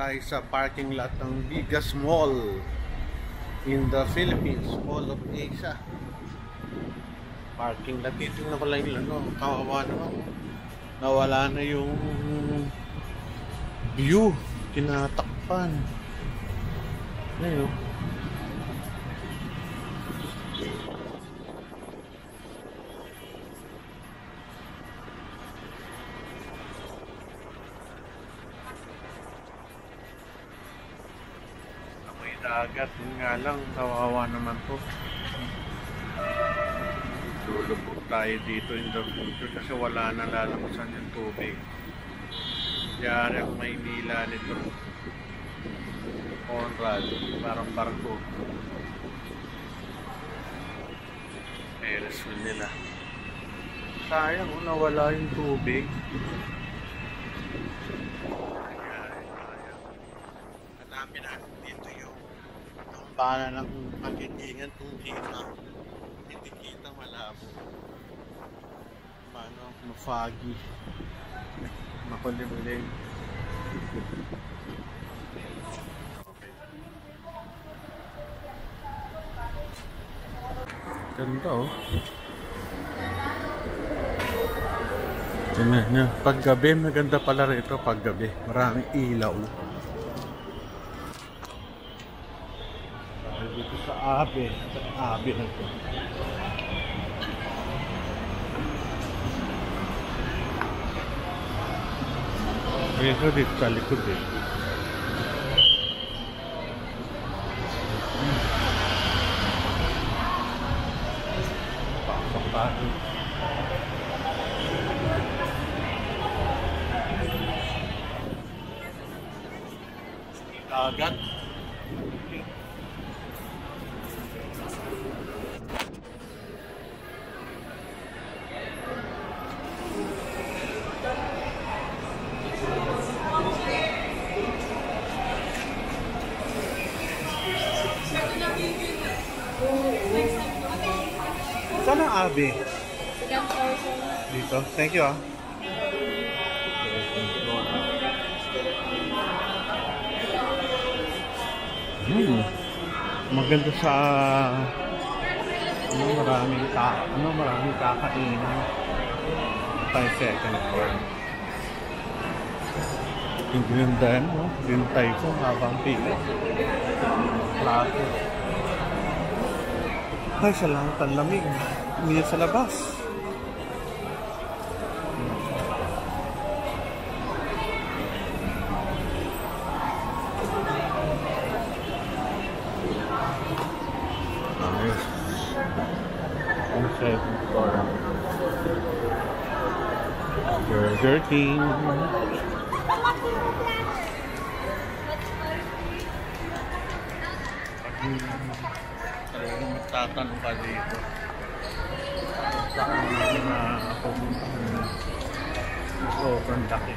tayo sa parking lot ng biggest mall in the Philippines, Mall of Asia. Parking lot. Tingnan ko lang yun, no? Kawawa naman. Nawala na yung view. Tinatakpan. Ayun. Dagat, yun nga lang, kawawa naman po. Lulubog tayo dito in the future kasi wala na lalamusan yung tubig. Yari ang Maynila nito. Conrad, parang barko. Ferris wheel nila. Sayang, nawala yung tubig. Hanapin natin dito yung para ng pagkikingan kung hindi kita malabo. Mafagi. Makulimlim. Ganda oh. Tingnan nyo. Paggabi, maganda pala rito paggabi. Maraming ilaw. Dito sa Abe na ito. Ito dito sa likod eh. Pasok tayo. Dagat. Saan ang Abe? Dito? Thank you ah. Maganda sa maraming kakainan. Tayo second floor. Yung ganda no? Dintay ko habang pila. Plato. Ay, salamat ang lamig. Hindi sa labas. Ayos. Ang second floor. Burger King. Talagang magtatanong ka dito saan na pumuntahan. Sobrang laki.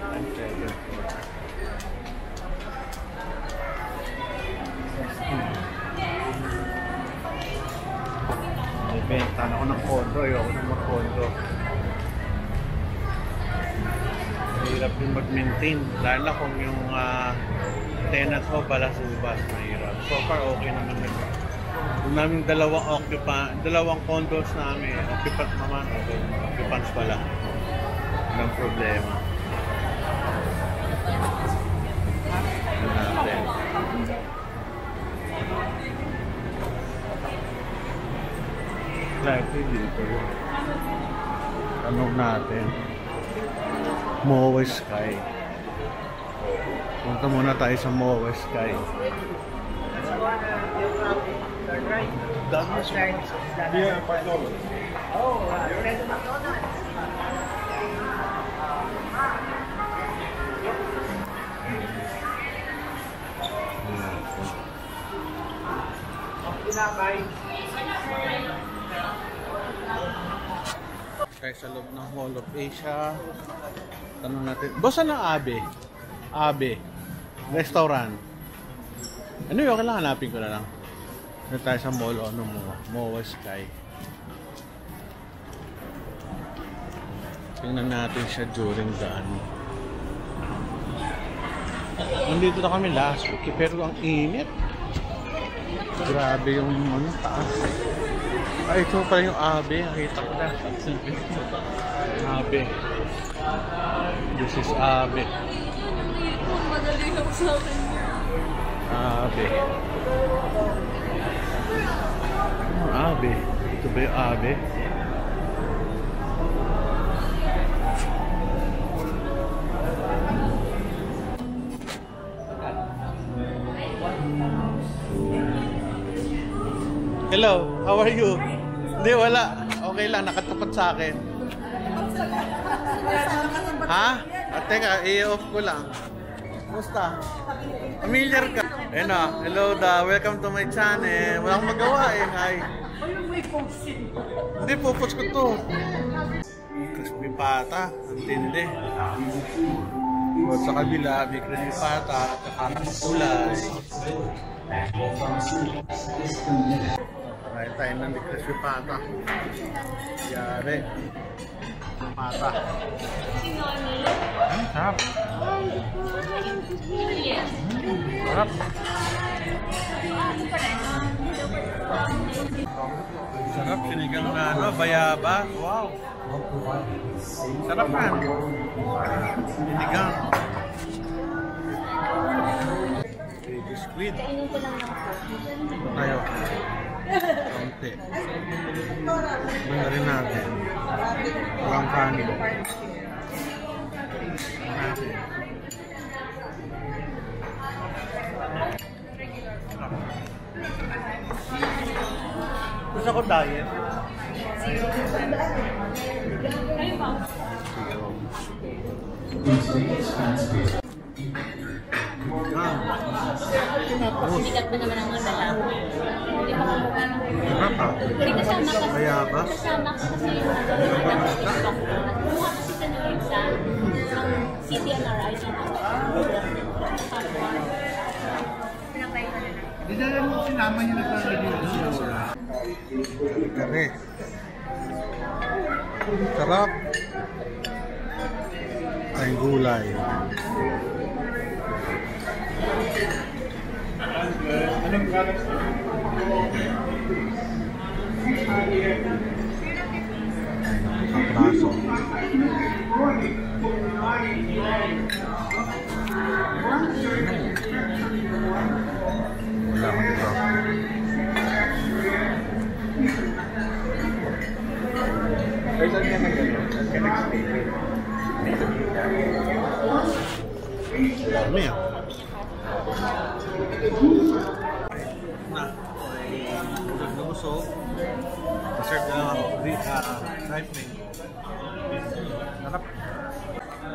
Ang second floor. Benta na ako ng kondo. Ayoko na mag-kondo. Mahirap yung mag-maintain. Lalo na kung yung tenant mo balas-ubas, mahirap. So far okay naman nito. Kung namin dalawang condos namin, occupant naman, okay. Occupants pala. Walang problema. Natin. Likely dito. Tanong natin. Moe Sky. Punta muna tayo sa Moe Sky. Yeah, $5. Oh, McDonald's. Kaya sa loob ng Mall of Asia. Tanong natin. Boss, ano Abe? Abe. Restaurant. Ano yun? Kailangan hanapin ko na lang. Dito tayo sa mall o ano mo. Moe Sky. Tingnan natin siya during the ano. Nandito na kami last week, pero ang init. Grabe yung ano, taas. Ay, ito pala yung Abe. Nakita ko na. Abe. This is Abe. Madali lang sa akin. Abe. Abe. Ito ba yung Abe? Hello, how are you? Hindi, wala. Okay lang, nakatapat sa akin. Ha? Teka, i-off ko lang. Kumusta? Familiar ka? Ayun na, hello da, welcome to my channel. Wala akong magawa eh, hi. Hindi, pupost ko to. Crispy pata, ang tindi. At sa kabila, may crispy pata at saka kulay. Kain tayo ng crispy pata. Yari. Pata. Sarap. Sarap. Sarap, sinigang na ano, bayabas. Wow. Sarap na. Sinigang. Baby squid. Tayo. Konti. Mangarin natin. Walang kanin. Natin. Gusto ko diet. Sikat pa naman ang mga lalaki. Hindi pa kumukha. Hindi kasama kasi. Bayabas. Kasama kasi yung nagkakaroon ng TikTok. Nagkuha kasi sa New York sa CTNRI na Hindi na lang sinama niya nagkakaroon. Kare. Sarap. Ay gulay. Anong kalat? Kapraso. Wala ka dito. Ay, saan ka nag-ano? Saan ka nag-stay? Dami ah. Na, tulog na busog. Reserve na lang ako. Knife mango. Sarap.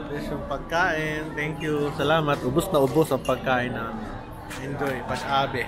This yung pagkain. Thank you. Salamat. Ubos na ubos ang pagkain namin. Enjoy. Pas-abe.